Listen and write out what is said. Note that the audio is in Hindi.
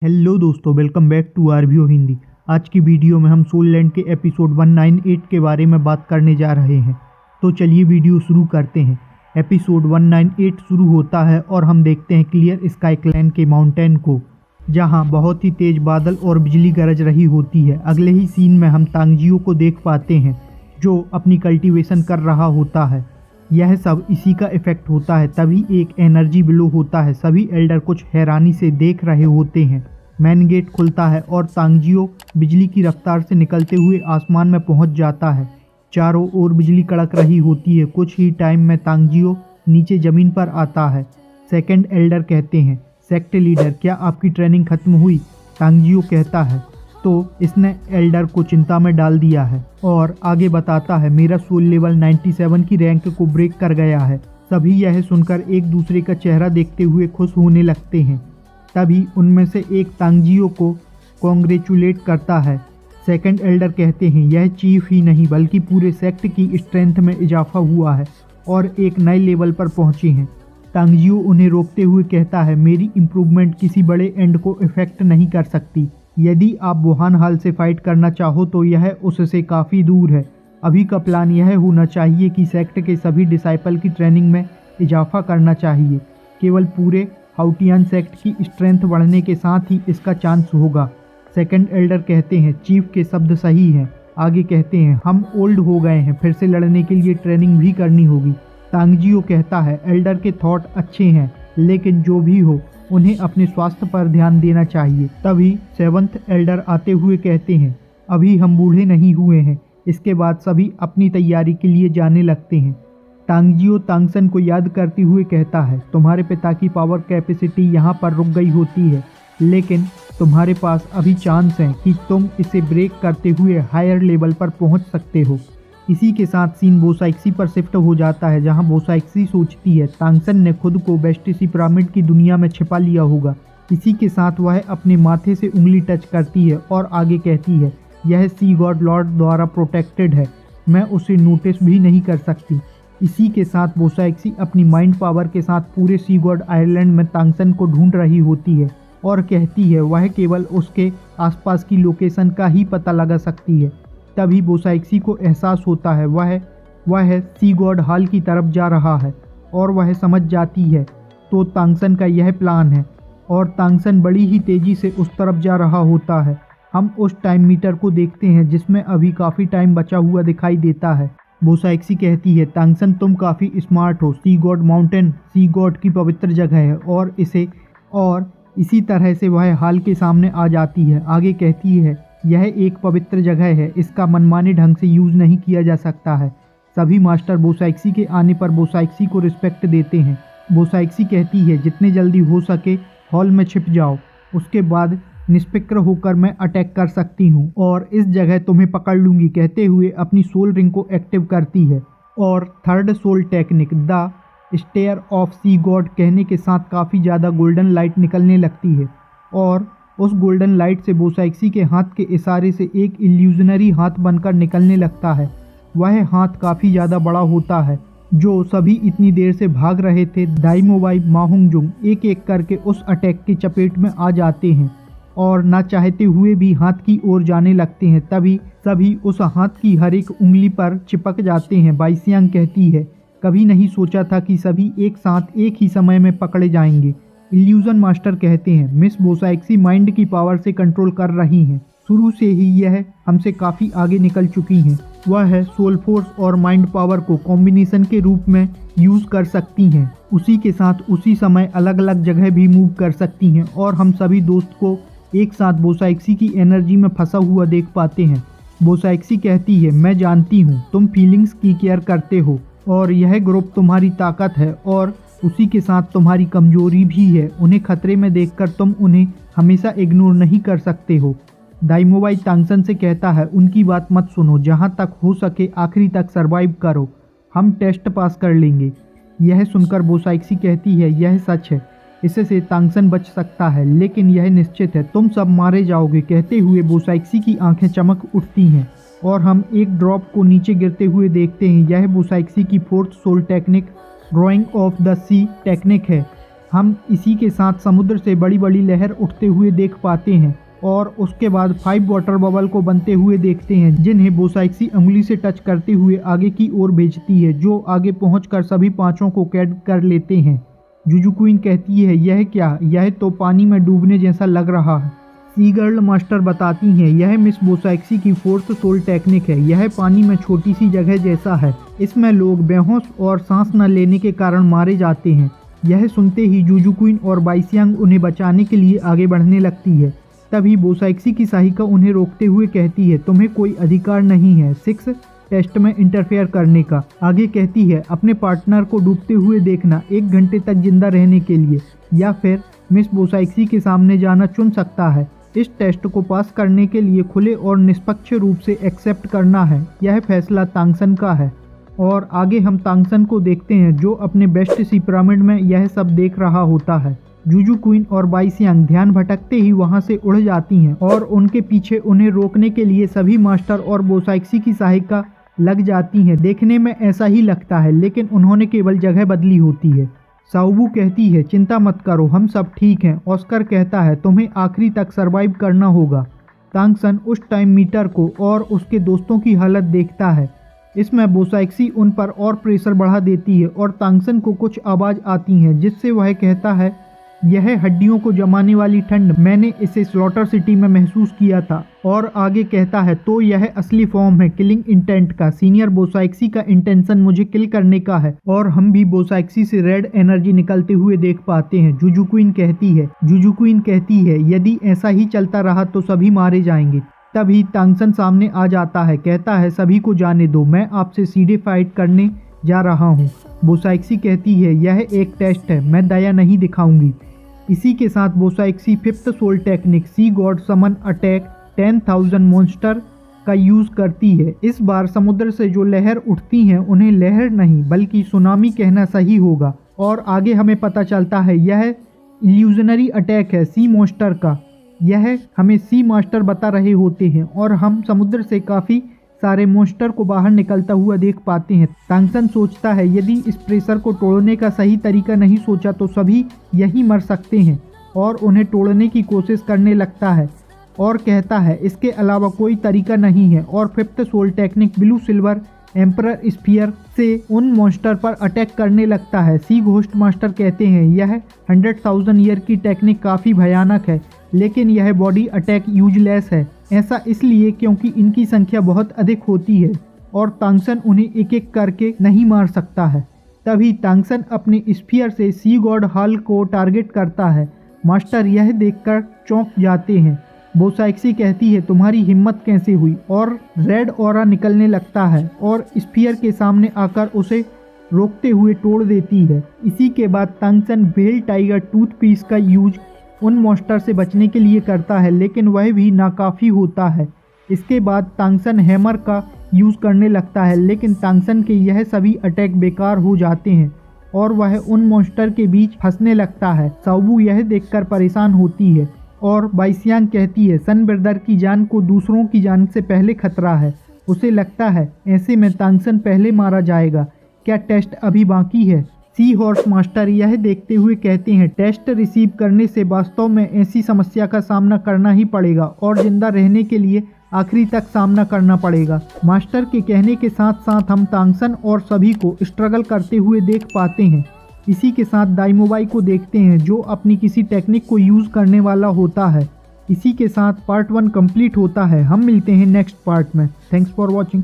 हेलो दोस्तों, वेलकम बैक टू आरबीओ हिंदी। आज की वीडियो में हम सोल लैंड के एपिसोड 198 के बारे में बात करने जा रहे हैं। तो चलिए वीडियो शुरू करते हैं। एपिसोड 198 शुरू होता है और हम देखते हैं क्लियर स्काई क्लैन के माउंटेन को, जहां बहुत ही तेज बादल और बिजली गरज रही होती है। अगले ही सीन में हम तांगजियो को देख पाते हैं जो अपनी कल्टीवेशन कर रहा होता है। यह सब इसी का इफेक्ट होता है। तभी एक एनर्जी ब्लो होता है। सभी एल्डर कुछ हैरानी से देख रहे होते हैं। मैन गेट खुलता है और तांगजियो बिजली की रफ्तार से निकलते हुए आसमान में पहुंच जाता है। चारों ओर बिजली कड़क रही होती है। कुछ ही टाइम में तांगजियो नीचे ज़मीन पर आता है। सेकंड एल्डर कहते हैं, सेक्ट लीडर, क्या आपकी ट्रेनिंग खत्म हुई? तांगजियो कहता है तो इसने एल्डर को चिंता में डाल दिया है और आगे बताता है, मेरा सोल लेवल 97 की रैंक को ब्रेक कर गया है। सभी यह सुनकर एक दूसरे का चेहरा देखते हुए खुश होने लगते हैं। तभी उनमें से एक तांगजियो को कॉन्ग्रेचुलेट करता है। सेकंड एल्डर कहते हैं, यह चीफ ही नहीं बल्कि पूरे सेक्ट की स्ट्रेंथ में इजाफा हुआ है और एक नए लेवल पर पहुंचे हैं। तांगजियो उन्हें रोकते हुए कहता है, मेरी इम्प्रूवमेंट किसी बड़े एंड को इफेक्ट नहीं कर सकती। यदि आप वुहान हाल से फाइट करना चाहो तो यह उससे काफ़ी दूर है। अभी का प्लान यह होना चाहिए कि सेक्ट के सभी डिसाइपल की ट्रेनिंग में इजाफा करना चाहिए। केवल पूरे हाउटियन सेक्ट की स्ट्रेंथ बढ़ने के साथ ही इसका चांस होगा। सेकंड एल्डर कहते हैं, चीफ के शब्द सही हैं। आगे कहते हैं, हम ओल्ड हो गए हैं, फिर से लड़ने के लिए ट्रेनिंग भी करनी होगी। तांगजियो कहता है, एल्डर के थॉट अच्छे हैं, लेकिन जो भी हो उन्हें अपने स्वास्थ्य पर ध्यान देना चाहिए। तभी सेवंथ एल्डर आते हुए कहते हैं, अभी हम बूढ़े नहीं हुए हैं। इसके बाद सभी अपनी तैयारी के लिए जाने लगते हैं। तांगजियो तांगसन को याद करते हुए कहता है, तुम्हारे पिता की पावर कैपेसिटी यहाँ पर रुक गई होती है, लेकिन तुम्हारे पास अभी चांस है कि तुम इसे ब्रेक करते हुए हायर लेवल पर पहुँच सकते हो। इसी के साथ सीन बोसाइक्सी पर शिफ्ट हो जाता है, जहाँ बोसाइक्सी सोचती है तांगसन ने खुद को बेस्टिसी पिरामिड की दुनिया में छिपा लिया होगा। इसी के साथ वह अपने माथे से उंगली टच करती है और आगे कहती है, यह सी गॉड लॉर्ड द्वारा प्रोटेक्टेड है, मैं उसे नोटिस भी नहीं कर सकती। इसी के साथ बोसाइक्सी अपनी माइंड पावर के साथ पूरे सी गॉड आइलैंड में तांगसन को ढूंढ रही होती है और कहती है वह केवल उसके आसपास की लोकेशन का ही पता लगा सकती है। तभी बोसाइक्सी को एहसास होता है वह सी गॉड हॉल की तरफ जा रहा है और वह समझ जाती है तो तांगसन का यह प्लान है और तांगसन बड़ी ही तेज़ी से उस तरफ जा रहा होता है। हम उस टाइम मीटर को देखते हैं जिसमें अभी काफ़ी टाइम बचा हुआ दिखाई देता है। बोसाइक्सी कहती है, तांगसन तुम काफ़ी स्मार्ट हो। सी गॉड माउंटेन सी गॉड की पवित्र जगह है और इसी तरह से वह हाल के सामने आ जाती है। आगे कहती है, यह एक पवित्र जगह है, इसका मनमाने ढंग से यूज़ नहीं किया जा सकता है। सभी मास्टर बोसाइक्सी के आने पर बोसाइक्सी को रिस्पेक्ट देते हैं। बोसाइक्सी कहती है, जितने जल्दी हो सके हॉल में छिप जाओ, उसके बाद निष्फिक्र होकर मैं अटैक कर सकती हूँ और इस जगह तुम्हें पकड़ लूँगी। कहते हुए अपनी सोल रिंग को एक्टिव करती है और third soul technique the stair of sea god कहने के साथ काफ़ी ज़्यादा गोल्डन लाइट निकलने लगती है और उस गोल्डन लाइट से बोसाइक्सी के हाथ के इशारे से एक इल्यूजनरी हाथ बनकर निकलने लगता है। वह हाथ काफ़ी ज़्यादा बड़ा होता है। जो सभी इतनी देर से भाग रहे थे दाइमोवाई माहुंगजुंग एक एक करके उस अटैक की चपेट में आ जाते हैं और ना चाहते हुए भी हाथ की ओर जाने लगते हैं। तभी सभी उस हाथ की हर एक उंगली पर चिपक जाते हैं। बाइसियांग कहती है, कभी नहीं सोचा था कि सभी एक साथ एक ही समय में पकड़े जाएंगे। इल्यूजन मास्टर कहते हैं, मिस बोसाइक्सी माइंड की पावर से कंट्रोल कर रही हैं। शुरू से ही यह हमसे काफ़ी आगे निकल चुकी हैं। वह सोल फोर्स और माइंड पावर को कॉम्बिनेशन के रूप में यूज़ कर सकती हैं। उसी के साथ उसी समय अलग अलग जगह भी मूव कर सकती हैं और हम सभी दोस्त को एक साथ बोसाइक्सी की एनर्जी में फंसा हुआ देख पाते हैं। बोसाइक्सी कहती है, मैं जानती हूँ तुम फीलिंग्स की केयर करते हो और यह ग्रुप तुम्हारी ताकत है और उसी के साथ तुम्हारी कमजोरी भी है। उन्हें खतरे में देखकर तुम उन्हें हमेशा इग्नोर नहीं कर सकते हो। दाइमोवाई तांगसन से कहता है, उनकी बात मत सुनो, जहाँ तक हो सके आखिरी तक सरवाइव करो, हम टेस्ट पास कर लेंगे। यह सुनकर बोसाइक्सी कहती है, यह सच है, इससे तांगसन बच सकता है, लेकिन यह निश्चित है तुम सब मारे जाओगे। कहते हुए बोसाइक्सी की आंखें चमक उठती हैं और हम एक ड्रॉप को नीचे गिरते हुए देखते हैं। यह बोसाइक्सी की fourth soul technique drawing of the sea technique है। हम इसी के साथ समुद्र से बड़ी बड़ी लहर उठते हुए देख पाते हैं और उसके बाद 5 वाटर बबल को बनते हुए देखते हैं, जिन्हें बोसाइक्सी उंगली से टच करते हुए आगे की ओर भेजती है, जो आगे पहुंचकर सभी 5 को कैद कर लेते हैं। जुजू क्वीन कहती है, यह क्या, यह तो पानी में डूबने जैसा लग रहा है। सी गर्ल मास्टर बताती हैं, यह मिस बोसाइक्सी की 4th सोल टेक्निक है। यह पानी में छोटी सी जगह जैसा है। इसमें लोग बेहोश और सांस न लेने के कारण मारे जाते हैं। यह सुनते ही जुजू क्वीन और बाईसियांग उन्हें बचाने के लिए आगे बढ़ने लगती है। तभी बोसाइक्सी की सहायिका उन्हें रोकते हुए कहती है, तुम्हें कोई अधिकार नहीं है 6 टेस्ट में इंटरफेयर करने का। आगे कहती है, अपने पार्टनर को डूबते हुए देखना 1 घंटे तक जिंदा रहने के लिए, या फिर मिस बोसाइक्सी के सामने जाना चुन सकता है। इस टेस्ट को पास करने के लिए खुले और निष्पक्ष रूप से एक्सेप्ट करना है। यह फैसला तांगसन का है। और आगे हम तांगसन को देखते हैं, जो अपने बेस्ट सी पिरामिड में यह सब देख रहा होता है। जुजू क्वीन और बाईसियांग ध्यान भटकते ही वहां से उड़ जाती हैं और उनके पीछे उन्हें रोकने के लिए सभी मास्टर और बोसाइक्सी की सहायिका लग जाती हैं। देखने में ऐसा ही लगता है, लेकिन उन्होंने केवल जगह बदली होती है। साउबू कहती है, चिंता मत करो, हम सब ठीक हैं। ऑस्कर कहता है, तुम्हें आखिरी तक सरवाइव करना होगा। तांगसन उस टाइम मीटर को और उसके दोस्तों की हालत देखता है। इसमें बोसाइक्सी उन पर और प्रेशर बढ़ा देती है और तांगसन को कुछ आवाज़ आती हैं, जिससे वह कहता है, यह हड्डियों को जमाने वाली ठंड, मैंने इसे स्लॉटर सिटी में महसूस किया था। और आगे कहता है, तो यह असली फॉर्म है किलिंग इंटेंट का। सीनियर बोसाइक्सी का इंटेंशन मुझे किल करने का है। और हम भी बोसाइक्सी से रेड एनर्जी निकलते हुए देख पाते हैं। जुजू क्वीन कहती है, यदि ऐसा ही चलता रहा तो सभी मारे जाएंगे। तभी तांगसन सामने आ जाता है, कहता है, सभी को जाने दो, मैं आपसे सीधे फाइट करने जा रहा हूँ। बोसाइक्सी कहती है, यह एक टेस्ट है, मैं दया नहीं दिखाऊंगी। इसी के साथ बोसाइक्सी 5th सोल टेक्निक सी गॉड समन अटैक 10,000 मॉन्स्टर का यूज़ करती है। इस बार समुद्र से जो लहर उठती हैं उन्हें लहर नहीं बल्कि सुनामी कहना सही होगा। और आगे हमें पता चलता है यह इल्यूजनरी अटैक है सी मॉन्स्टर का। यह हमें सी मास्टर बता रहे होते हैं और हम समुद्र से काफ़ी सारे मॉन्स्टर को बाहर निकलता हुआ देख पाते हैं। तांगसन सोचता है, यदि इस प्रेशर को तोड़ने का सही तरीका नहीं सोचा तो सभी यहीं मर सकते हैं, और उन्हें तोड़ने की कोशिश करने लगता है और कहता है, इसके अलावा कोई तरीका नहीं है। और 5th soul technique blue silver emperor sphere से उन मॉन्स्टर पर अटैक करने लगता है। सी घोस्ट मास्टर कहते हैं, यह 100,000 ईयर की टेक्निक काफ़ी भयानक है, लेकिन यह बॉडी अटैक यूजलेस है। ऐसा इसलिए क्योंकि इनकी संख्या बहुत अधिक होती है और तांगसन उन्हें एक एक करके नहीं मार सकता है। तभी तांगसन अपने स्फीयर से सी गॉड हॉल को टारगेट करता है। मास्टर यह देखकर चौंक जाते हैं। बोसाइक्सी कहती है, तुम्हारी हिम्मत कैसे हुई, और रेड ऑरा निकलने लगता है और स्फीयर के सामने आकर उसे रोकते हुए तोड़ देती है। इसी के बाद तांगसन व्हेल टाइगर टूथ पीस का यूज उन मॉन्स्टर से बचने के लिए करता है, लेकिन वह भी नाकाफ़ी होता है। इसके बाद तांगसन हैमर का यूज़ करने लगता है, लेकिन तांगसन के यह सभी अटैक बेकार हो जाते हैं और वह उन मॉन्स्टर के बीच फंसने लगता है। साउबू यह देखकर परेशान होती है और बाईसियांग कहती है, सन ब्रदर की जान को दूसरों की जान से पहले खतरा है। उसे लगता है ऐसे में तांगसन पहले मारा जाएगा। क्या टेस्ट अभी बाकी है? सी हॉर्स मास्टर यह देखते हुए कहते हैं, टेस्ट रिसीव करने से वास्तव में ऐसी समस्या का सामना करना ही पड़ेगा और जिंदा रहने के लिए आखिरी तक सामना करना पड़ेगा। मास्टर के कहने के साथ साथ हम तांगसन और सभी को स्ट्रगल करते हुए देख पाते हैं। इसी के साथ दाइमोबाई को देखते हैं, जो अपनी किसी टेक्निक को यूज़ करने वाला होता है। इसी के साथ पार्ट 1 कंप्लीट होता है। हम मिलते हैं नेक्स्ट पार्ट में। Thanks for watching.